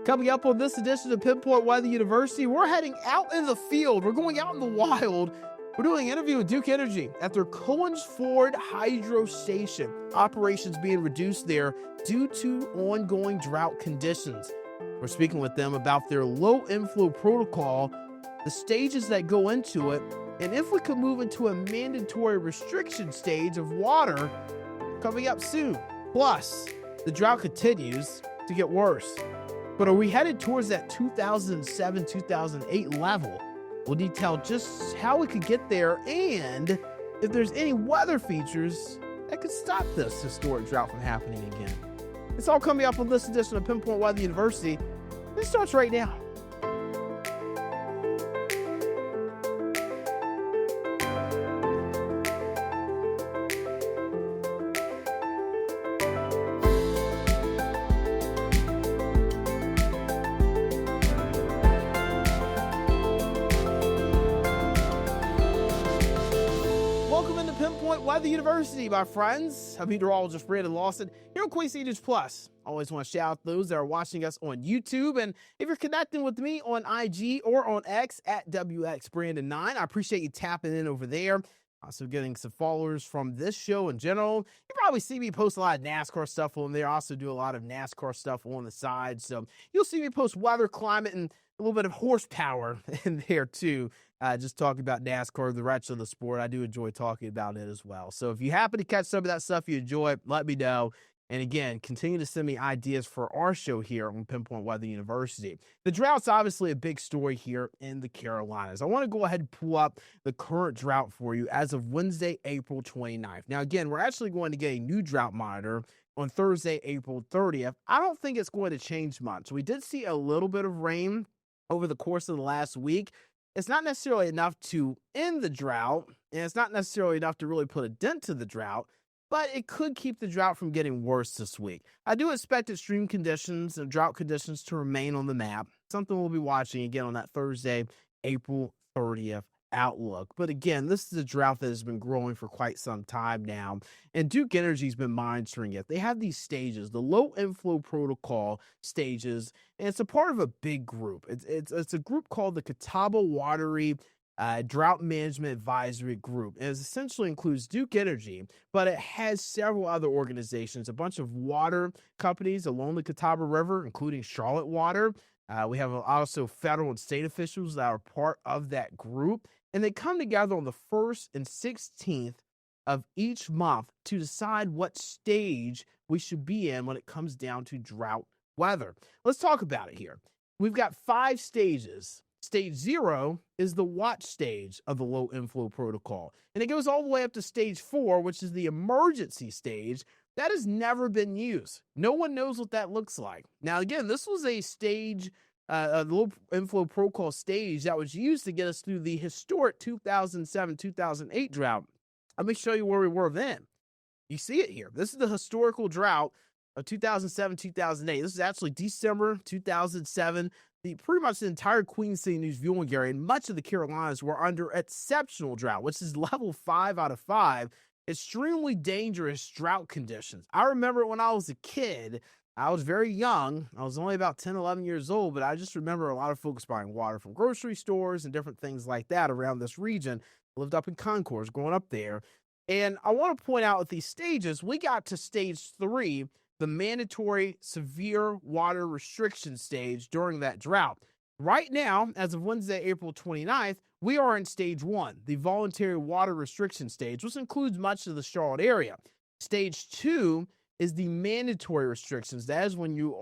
Coming up on this edition of Pinpoint Weather University, we're heading out in the field. We're going out in the wild. We're doing an interview with Duke Energy at their Cohen's Ford Hydro Station. Operations being reduced there due to ongoing drought conditions. We're speaking with them about their low inflow protocol, the stages that go into it, and if we could move into a mandatory restriction stage of water coming up soon. Plus, the drought continues to get worse. But are we headed towards that 2007-2008 level? We'll detail just how we could get there and if there's any weather features that could stop this historic drought from happening again. It's all coming up on this edition of Pinpoint Weather University. It starts right now. Pinpoint Weather University, my friends. I'm meteorologist Brandon Lawson here on Queen Cities Plus. I always want to shout out those that are watching us on YouTube. And if you're connecting with me on IG or on X at WXBrandon9, I appreciate you tapping in over there. Also getting some followers from this show in general. You probably see me post a lot of NASCAR stuff on there. I also do a lot of NASCAR stuff on the side. So you'll see me post weather, climate, and a little bit of horsepower in there too. Just talking about NASCAR, the rest of the sport. I do enjoy talking about it as well. So if you happen to catch some of that stuff you enjoy, let me know. And again, continue to send me ideas for our show here on Pinpoint Weather University. The drought's obviously a big story here in the Carolinas. I want to go ahead and pull up the current drought for you as of Wednesday, April 29th. Now, again, we're actually going to get a new drought monitor on Thursday, April 30th. I don't think it's going to change much. We did see a little bit of rain over the course of the last week. It's not necessarily enough to end the drought, and it's not necessarily enough to really put a dent to the drought, but it could keep the drought from getting worse this week. I do expect extreme conditions and drought conditions to remain on the map, something we'll be watching again on that Thursday, April 30th outlook. But again, this is a drought that has been growing for quite some time now, and Duke Energy's been monitoring it. They have these stages, the low inflow protocol stages, and it's a part of a big group. It's a group called the Catawba Watery Drought Management Advisory Group. It essentially includes Duke Energy, but it has several other organizations, a bunch of water companies along the Catawba River, including Charlotte Water. We have also federal and state officials that are part of that group, and they come together on the 1st and 16th of each month to decide what stage we should be in when it comes down to drought weather. Let's talk about it here. We've got 5 stages. Stage 0 is the watch stage of the low inflow protocol, and it goes all the way up to stage 4, which is the emergency stage. That has never been used. No one knows what that looks like. Now, again, this was a stage, a low inflow protocol stage that was used to get us through the historic 2007-2008 drought. Let me show you where we were then. You see it here. This is the historical drought of 2007-2008. This is actually December 2007. Pretty much the entire Queen City News viewing area and much of the Carolinas were under exceptional drought, which is level 5 out of 5. Extremely dangerous drought conditions. I remember when I was a kid, I was very young. I was only about 10, 11 years old, but I just remember a lot of folks buying water from grocery stores and different things like that around this region. I lived up in Concourse, growing up there. And I want to point out with these stages, we got to stage 3, the mandatory severe water restriction stage during that drought. Right now, as of Wednesday, April 29th, we are in stage 1, the voluntary water restriction stage, which includes much of the Charlotte area. Stage 2 is the mandatory restrictions. That is when you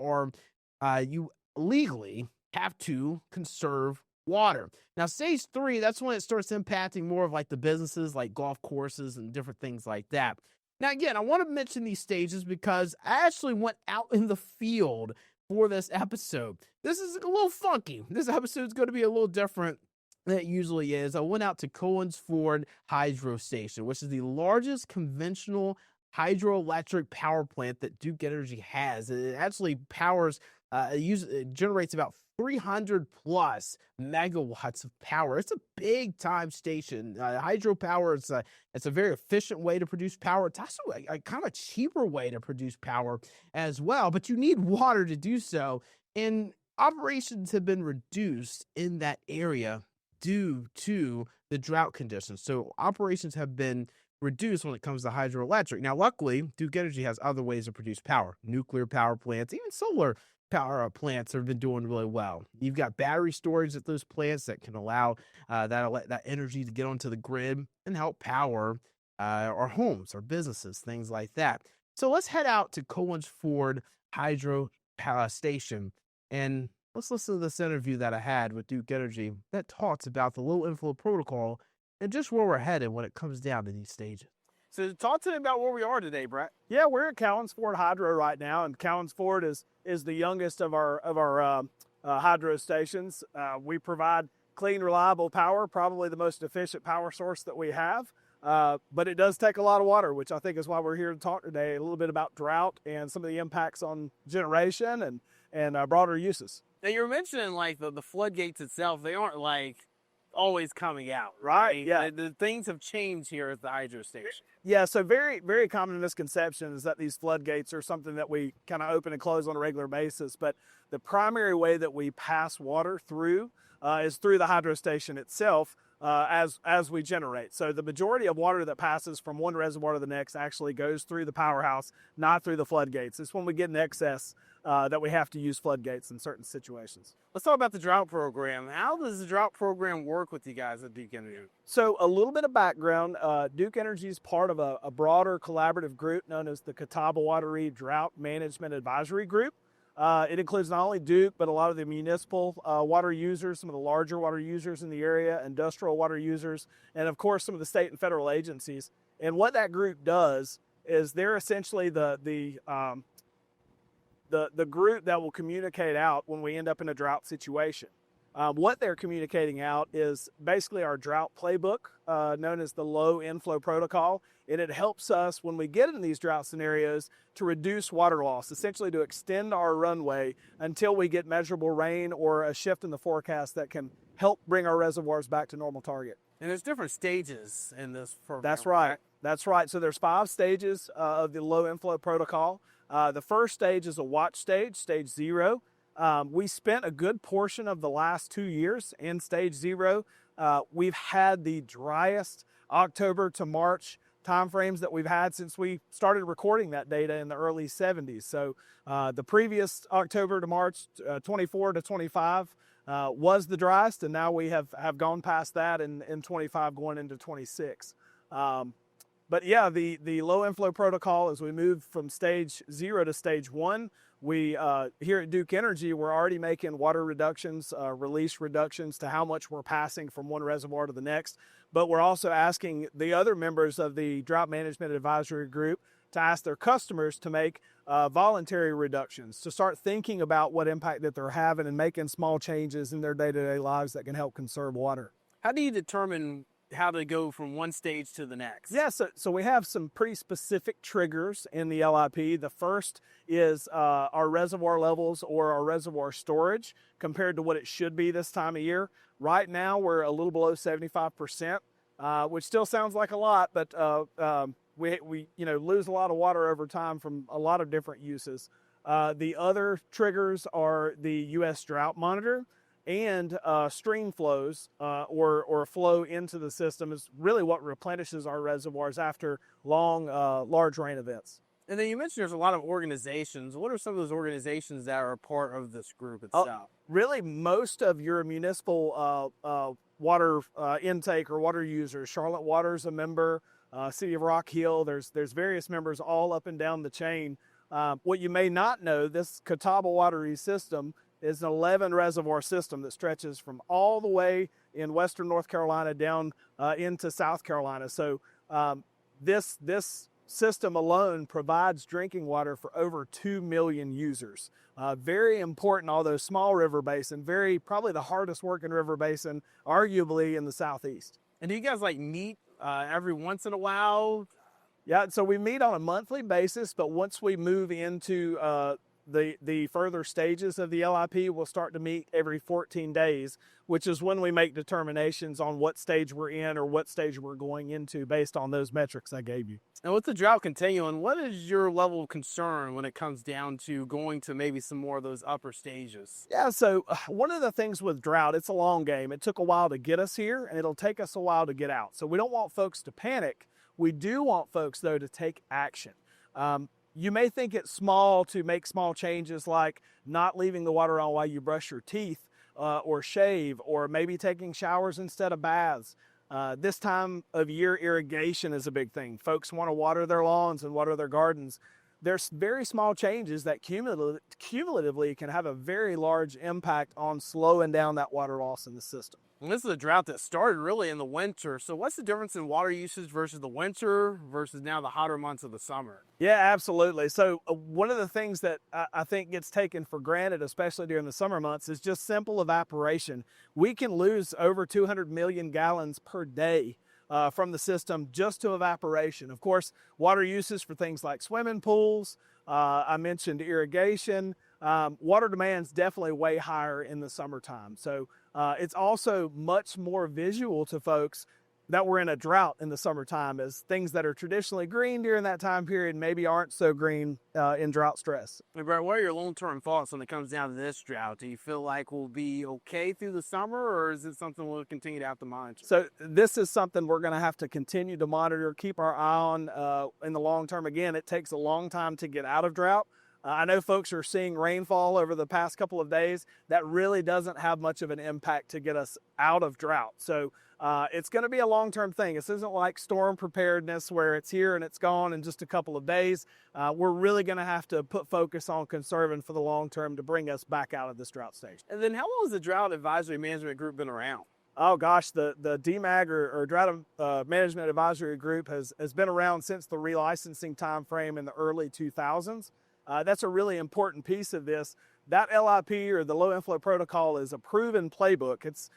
legally have to conserve water. Now, stage 3, that's when it starts impacting more of like the businesses like golf courses and different things like that. Now, again, I want to mention these stages because I actually went out in the field for this episode. This is a little funky. This episode is going to be a little different than it usually is. I went out to Cohen's Ford Hydro Station, which is the largest conventional hydroelectric power plant that Duke Energy has. It actually powers, it generates about 300 plus megawatts of power. It's a big time station. Hydropower, it's a very efficient way to produce power. It's also a kind of a cheaper way to produce power as well, but you need water to do so. And operations have been reduced in that area due to the drought conditions. So operations have been reduced when it comes to hydroelectric. Now, luckily, Duke Energy has other ways to produce power. Nuclear power plants, even solar power plants have been doing really well. You've got battery storage at those plants that can allow that energy to get onto the grid and help power our homes, our businesses, things like that. So let's head out to Colin's Ford Hydro Station and let's listen to this interview that I had with Duke Energy that talks about the low inflow protocol and just where we're headed when it comes down to these stages. So talk to me about where we are today, Brett. Yeah, we're at Cowan's Ford Hydro right now, and Cowan's Ford is the youngest of our hydro stations. We provide clean, reliable power, probably the most efficient power source that we have. But it does take a lot of water, which I think is why we're here to talk today a little bit about drought and some of the impacts on generation and broader uses. Now you were mentioning like the floodgates itself, they aren't like always coming out, right? Yeah, the things have changed here at the hydro station. Yeah, so very, very common misconception is that these floodgates are something that we kind of open and close on a regular basis, but the primary way that we pass water through is through the hydro station itself as we generate. So the majority of water that passes from one reservoir to the next actually goes through the powerhouse, not through the floodgates. It's when we get in excess that we have to use floodgates in certain situations. Let's talk about the drought program. How does the drought program work with you guys at Duke Energy? So a little bit of background, Duke Energy is part of a broader collaborative group known as the Catawba Wateree Drought Management Advisory Group. It includes not only Duke, but a lot of the municipal water users, some of the larger water users in the area, industrial water users, and of course some of the state and federal agencies. And what that group does is they're essentially the group that will communicate out when we end up in a drought situation. What they're communicating out is basically our drought playbook, known as the low inflow protocol, and it helps us when we get in these drought scenarios to reduce water loss, essentially to extend our runway until we get measurable rain or a shift in the forecast that can help bring our reservoirs back to normal target. And there's different stages in this program. That's right. That's right. So there's 5 stages of the low inflow protocol. The first stage is a watch stage, stage 0. We spent a good portion of the last 2 years in stage 0. We've had the driest October to March timeframes that we've had since we started recording that data in the early 70s. So the previous October to March 24 to 25 was the driest, and now we have gone past that in 25 going into 26. But yeah, the low inflow protocol, as we move from stage 0 to stage 1, we here at Duke Energy, we're already making water reductions, release reductions to how much we're passing from one reservoir to the next. But we're also asking the other members of the Drought Management Advisory Group to ask their customers to make voluntary reductions, to start thinking about what impact that they're having and making small changes in their day-to-day lives that can help conserve water. How do you determine how to go from one stage to the next? Yeah, so we have some pretty specific triggers in the LIP. The first is our reservoir levels or our reservoir storage compared to what it should be this time of year. Right now, we're a little below 75%, which still sounds like a lot, but we lose a lot of water over time from a lot of different uses. The other triggers are the U.S. Drought Monitor, and stream flows or flow into the system is really what replenishes our reservoirs after long, large rain events. And then you mentioned there's a lot of organizations. What are some of those organizations that are a part of this group itself? Really, most of your municipal water intake or water users, Charlotte Water's a member, City of Rock Hill, there's various members all up and down the chain. What you may not know, this Catawba Wateree system is an 11 reservoir system that stretches from all the way in western North Carolina down into South Carolina. So this system alone provides drinking water for over 2 million users. Very important, although small river basin, probably the hardest working river basin, arguably in the Southeast. And do you guys meet every once in a while? Yeah, so we meet on a monthly basis, but once we move into the further stages of the LIP will start to meet every 14 days, which is when we make determinations on what stage we're in or what stage we're going into based on those metrics I gave you. And with the drought continuing, what is your level of concern when it comes down to going to maybe some more of those upper stages? Yeah, so one of the things with drought, it's a long game. It took a while to get us here, and it'll take us a while to get out. So we don't want folks to panic. We do want folks, though, to take action. You may think it's small to make small changes like not leaving the water on while you brush your teeth or shave, or maybe taking showers instead of baths. This time of year, irrigation is a big thing. Folks want to water their lawns and water their gardens. There's very small changes that cumulatively can have a very large impact on slowing down that water loss in the system. And this is a drought that started really in the winter. So what's the difference in water usage versus the winter versus now the hotter months of the summer? Yeah, absolutely. So one of the things that I think gets taken for granted, especially during the summer months, is just simple evaporation. We can lose over 200 million gallons per day from the system just to evaporation. Of course, water uses for things like swimming pools, I mentioned irrigation. Water demand's definitely way higher in the summertime. So it's also much more visual to folks that we're in a drought in the summertime, as things that are traditionally green during that time period maybe aren't so green in drought stress. Hey, Brett, what are your long-term thoughts when it comes down to this drought? Do you feel like we'll be okay through the summer, or is it something we'll continue to have to monitor? So this is something we're going to have to continue to monitor, keep our eye on in the long term. Again, it takes a long time to get out of drought. I know folks are seeing rainfall over the past couple of days. That really doesn't have much of an impact to get us out of drought. So it's going to be a long-term thing. This isn't like storm preparedness where it's here and it's gone in just a couple of days. We're really going to have to put focus on conserving for the long term to bring us back out of this drought stage. And then how long has the Drought Advisory Management Group been around? Oh gosh, the DMAG or Drought Management Advisory Group has been around since the relicensing time frame in the early 2000s. That's a really important piece of this. That LIP, or the low inflow protocol, is a proven playbook. It's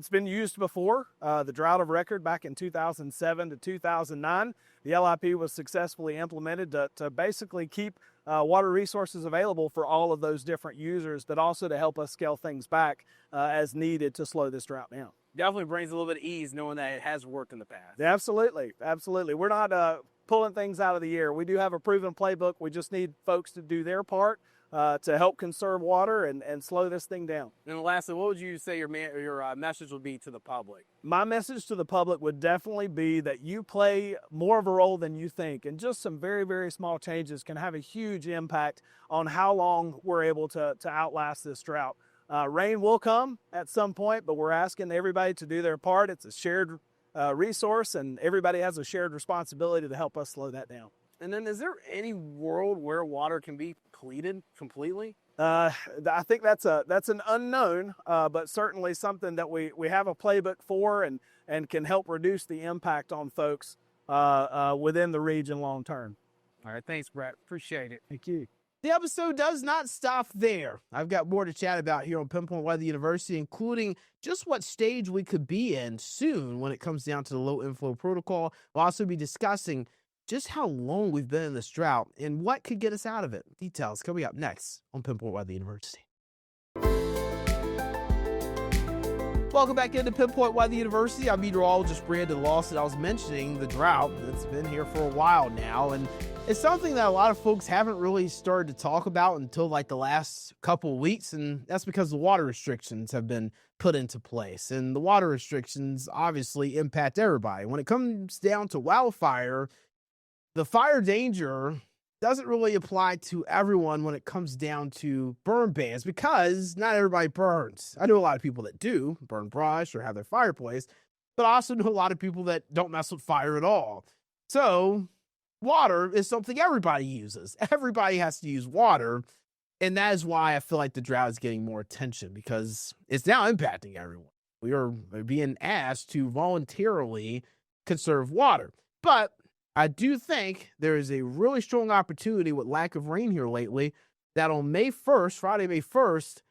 been used before. The drought of record back in 2007 to 2009. The LIP was successfully implemented to basically keep water resources available for all of those different users, but also to help us scale things back as needed to slow this drought down. Definitely brings a little bit of ease knowing that it has worked in the past. Absolutely, absolutely. We're not pulling things out of the air. We do have a proven playbook. We just need folks to do their part to help conserve water and slow this thing down. And lastly, what would you say your message would be to the public? My message to the public would definitely be that you play more of a role than you think, and just some very, very small changes can have a huge impact on how long we're able to outlast this drought. Rain will come at some point, but we're asking everybody to do their part. It's a shared resource, and everybody has a shared responsibility to help us slow that down. And then is there any world where water can be depleted completely? I think that's an unknown, but certainly something that we have a playbook for and can help reduce the impact on folks within the region long term. All right, thanks, Brett. Appreciate it. Thank you. The episode does not stop there. I've got more to chat about here on Pinpoint Weather University, including just what stage we could be in soon when it comes down to the low inflow protocol. We'll also be discussing just how long we've been in this drought and what could get us out of it. Details coming up next on Pinpoint Weather University. Welcome back into Pinpoint Weather University. I'm meteorologist Brandon Lawson. I was mentioning the drought. It's been here for a while now, and it's something that a lot of folks haven't really started to talk about until like the last couple of weeks, and that's because the water restrictions have been put into place. And the water restrictions obviously impact everybody. When it comes down to wildfire, the fire danger doesn't really apply to everyone when it comes down to burn bans, because not everybody burns. I know a lot of people that do burn brush or have their fireplace, but I also know a lot of people that don't mess with fire at all. So water is something everybody uses. Everybody has to use water. And that is why I feel like the drought is getting more attention, because it's now impacting everyone. We are being asked to voluntarily conserve water. But I do think there is a really strong opportunity with lack of rain here lately that on May 1st, Friday, May 1st,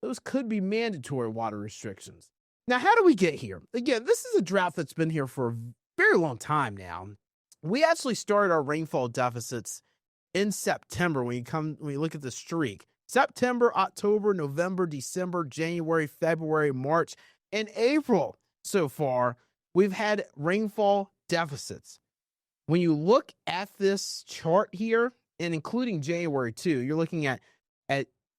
those could be mandatory water restrictions. Now, how do we get here? Again, this is a drought that's been here for a very long time now. We actually started our rainfall deficits in September when you look at the streak. September, October, November, December, January, February, March, and April so far, we've had rainfall deficits. When you look at this chart here, and including January too, you're looking at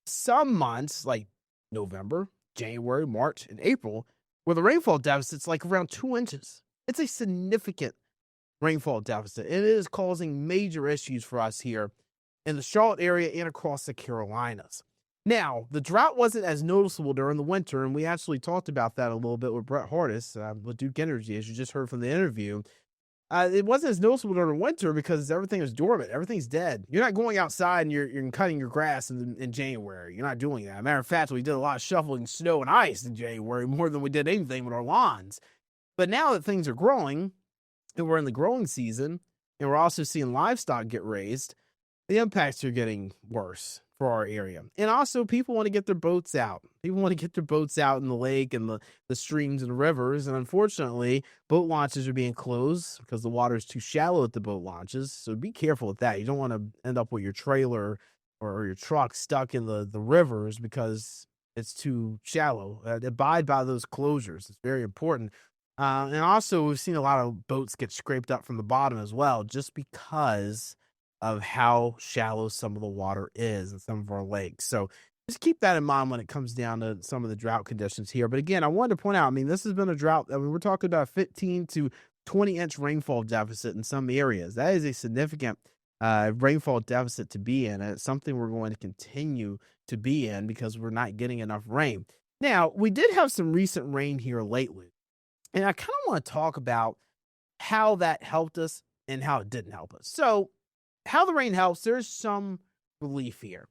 some months like November, January, March, and April, where the rainfall deficit's like around 2 inches. It's a significant rainfall deficit, and it is causing major issues for us here in the Charlotte area and across the Carolinas. Now, the drought wasn't as noticeable during the winter, and we actually talked about that a little bit with Brett Hardis with Duke Energy, as you just heard from the interview. It wasn't as noticeable during the winter because everything is dormant. Everything's dead. You're not going outside and you're cutting your grass in January. You're not doing that. Matter of fact, we did a lot of shoveling snow and ice in January, more than we did anything with our lawns. But now that things are growing, and we're in the growing season, and we're also seeing livestock get raised, the impacts are getting worse for our area. And also, people want to get their boats out. People want to get their boats out in the lake and the streams and rivers. And unfortunately, boat launches are being closed because the water is too shallow at the boat launches. So be careful with that. You don't want to end up with your trailer or your truck stuck in the rivers because it's too shallow. Abide by those closures. It's very important. And also, we've seen a lot of boats get scraped up from the bottom as well, just because of how shallow some of the water is in some of our lakes. So just keep that in mind when it comes down to some of the drought conditions here. But again, I wanted to point out, this has been a drought. We're talking about 15 to 20-inch rainfall deficit in some areas. That is a significant rainfall deficit to be in. And it's something we're going to continue to be in because we're not getting enough rain. Now, we did have some recent rain here lately. And I kind of want to talk about how that helped us and how it didn't help us. So, how the rain helps, there's some relief here.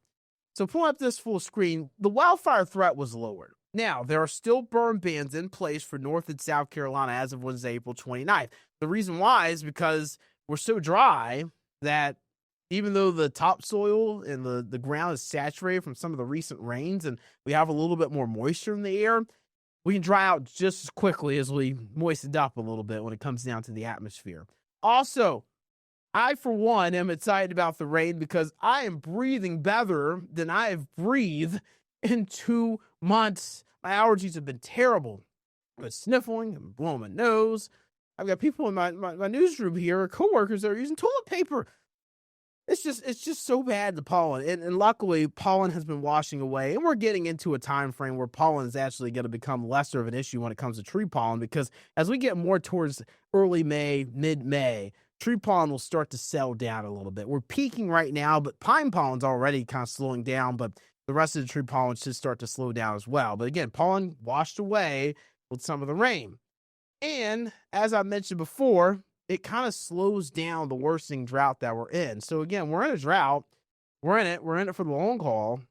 So, pulling up this full screen, the wildfire threat was lowered. Now, there are still burn bans in place for North and South Carolina as of Wednesday, April 29th. The reason why is because we're so dry that even though the topsoil and the ground is saturated from some of the recent rains and we have a little bit more moisture in the air, we can dry out just as quickly as we moisten up a little bit when it comes down to the atmosphere. Also, I, for one, am excited about the rain because I am breathing better than I have breathed in 2 months. My allergies have been terrible. I've been sniffling and blowing my nose. I've got people in my newsroom here, coworkers that are using toilet paper. It's just so bad, the pollen. And luckily, pollen has been washing away. And we're getting into a time frame where pollen is actually going to become lesser of an issue when it comes to tree pollen. Because as we get more towards early May, mid-May, tree pollen will start to settle down a little bit. We're peaking right now, but pine pollen's already kind of slowing down. But the rest of the tree pollen should start to slow down as well. But again, pollen washed away with some of the rain. And as I mentioned before, it kind of slows down the worsening drought that we're in. So again, we're in a drought. We're in it for the long haul,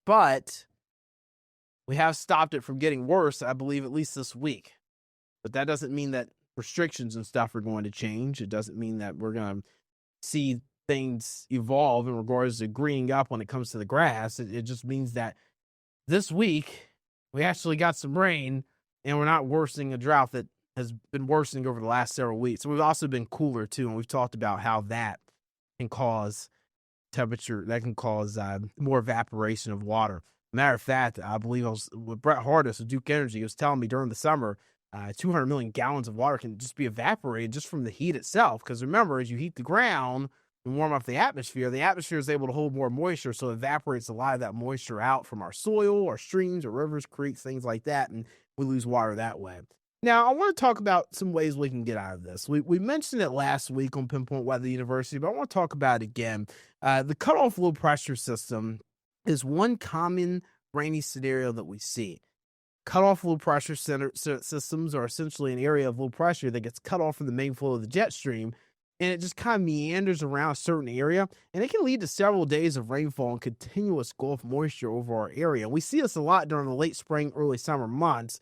but we have stopped it from getting worse, I believe, at least this week. But that doesn't mean that restrictions and stuff are going to change. It doesn't mean that we're going to see things evolve in regards to greening up when it comes to the grass. It just means that this week we actually got some rain and we're not worsening a drought that has been worsening over the last several weeks. So we've also been cooler too, and we've talked about how that can cause temperature, that can cause more evaporation of water. Matter of fact, I believe I was with Brett Hardis of Duke Energy. He was telling me during the summer, 200 million gallons of water can just be evaporated just from the heat itself. Because remember, as you heat the ground and warm up the atmosphere is able to hold more moisture, so it evaporates a lot of that moisture out from our soil, our streams, our rivers, creeks, things like that, and we lose water that way. Now, I want to talk about some ways we can get out of this. We mentioned it last week on Pinpoint Weather University, but I want to talk about it again. The cutoff low pressure system is one common rainy scenario that we see. Cutoff low pressure systems are essentially an area of low pressure that gets cut off from the main flow of the jet stream, and it just kind of meanders around a certain area, and it can lead to several days of rainfall and continuous Gulf moisture over our area. We see this a lot during the late spring, early summer months.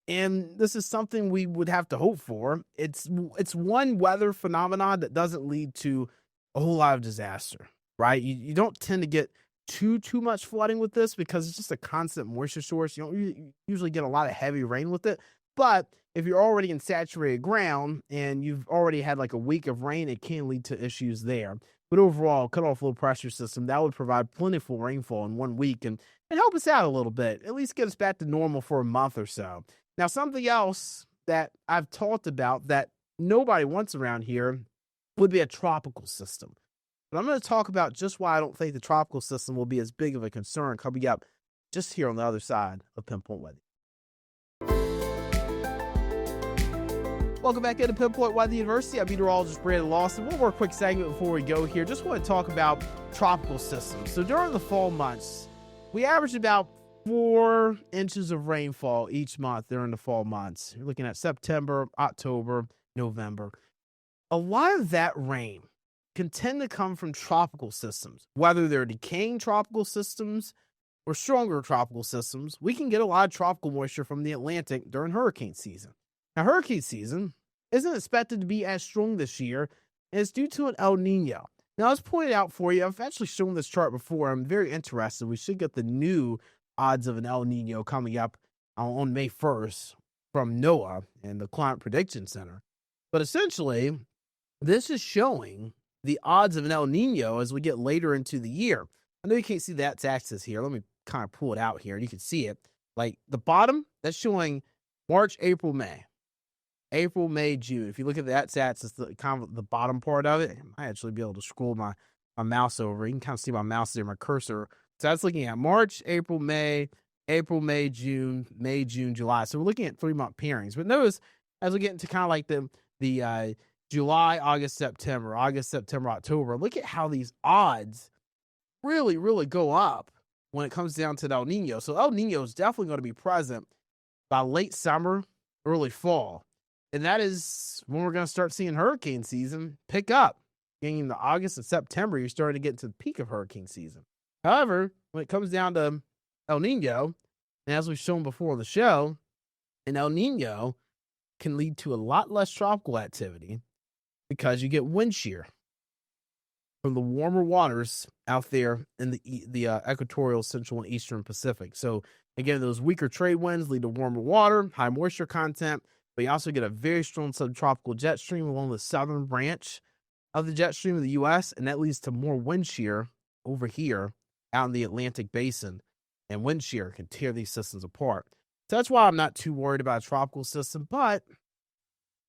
And this is something we would have to hope for. It's one weather phenomenon that doesn't lead to a whole lot of disaster, right? You don't tend to get too much flooding with this because it's just a constant moisture source. You don't usually get a lot of heavy rain with it. But if you're already in saturated ground and you've already had like a week of rain, it can lead to issues there. But overall, cut off low pressure system, that would provide plentiful rainfall in 1 week and help us out a little bit, at least get us back to normal for a month or so. Now, something else that I've talked about that nobody wants around here would be a tropical system. But I'm going to talk about just why I don't think the tropical system will be as big of a concern coming up just here on the other side of Pinpoint Weather. Welcome back into Pinpoint Weather University. I'm meteorologist Brandon Lawson. One more quick segment before we go here. Just want to talk about tropical systems. So during the fall months, we average about 4 inches of rainfall each month during the fall months. You're looking at September, October, November. A lot of that rain can tend to come from tropical systems. Whether they're decaying tropical systems or stronger tropical systems, we can get a lot of tropical moisture from the Atlantic during hurricane season. Now, hurricane season isn't expected to be as strong this year, and it's due to an El Nino. Now, let's point it out for you. I've actually shown this chart before. I'm very interested. We should get the new odds of an El Nino coming up on May 1st from NOAA and the Climate Prediction Center. But essentially, this is showing the odds of an El Nino as we get later into the year. I know you can't see the x-axis here. Let me kind of pull it out here, and you can see it. Like the bottom, that's showing March, April, May. April, May, June. If you look at the x-axis, the kind of the bottom part of it, I might actually be able to scroll my mouse over. You can kind of see my mouse there, my cursor. So that's looking at March, April, May, June, May, June, July. So we're looking at 3-month pairings. But notice as we get into kind of like the July, August, September, October, look at how these odds really, really go up when it comes down to the El Nino. So El Nino is definitely going to be present by late summer, early fall. And that is when we're going to start seeing hurricane season pick up. Getting into August and September, you're starting to get to the peak of hurricane season. However, when it comes down to El Nino, and as we've shown before on the show, an El Nino can lead to a lot less tropical activity because you get wind shear from the warmer waters out there in the equatorial, central, and eastern Pacific. So again, those weaker trade winds lead to warmer water, high moisture content, but you also get a very strong subtropical jet stream along the southern branch of the jet stream of the U.S., and that leads to more wind shear over here out in the Atlantic basin, and wind shear can tear these systems apart. So that's why I'm not too worried about a tropical system, but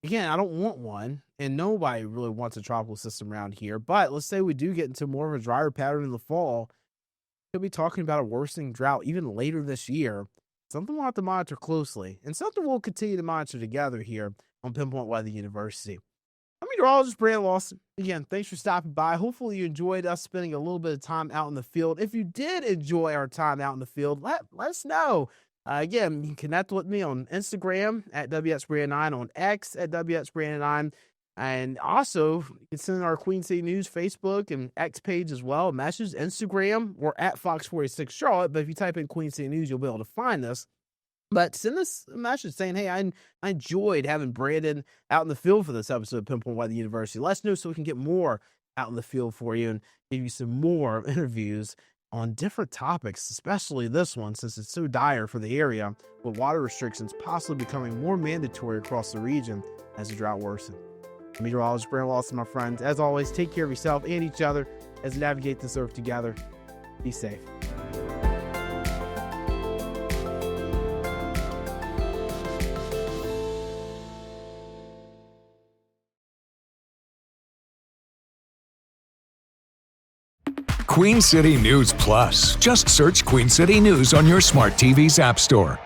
again, I don't want one, and nobody really wants a tropical system around here. But let's say we do get into more of a drier pattern in the fall, we'll be talking about a worsening drought even later this year. Something we'll have to monitor closely, and something we'll continue to monitor together here on Pinpoint Weather University. I'm meteorologist Brandon Lawson. Again, thanks for stopping by. Hopefully you enjoyed us spending a little bit of time out in the field. If you did enjoy our time out in the field, let us know. Again, you can connect with me on Instagram at WXBrandon9, on X at WXBrandon9, and also you can send our Queen City News Facebook and X page as well. Message Instagram or at Fox46 Charlotte, but if you type in Queen City News, you'll be able to find us. But send us a message saying, hey, I enjoyed having Brandon out in the field for this episode of Pinpoint Weather University. Let us know so we can get more out in the field for you and give you some more interviews on different topics, especially this one, since it's so dire for the area, with water restrictions possibly becoming more mandatory across the region as the drought worsens. Meteorologist Brandon Lawson, my friends. As always, take care of yourself and each other as we navigate this earth together. Be safe. Queen City News Plus. Just search Queen City News on your smart TV's app store.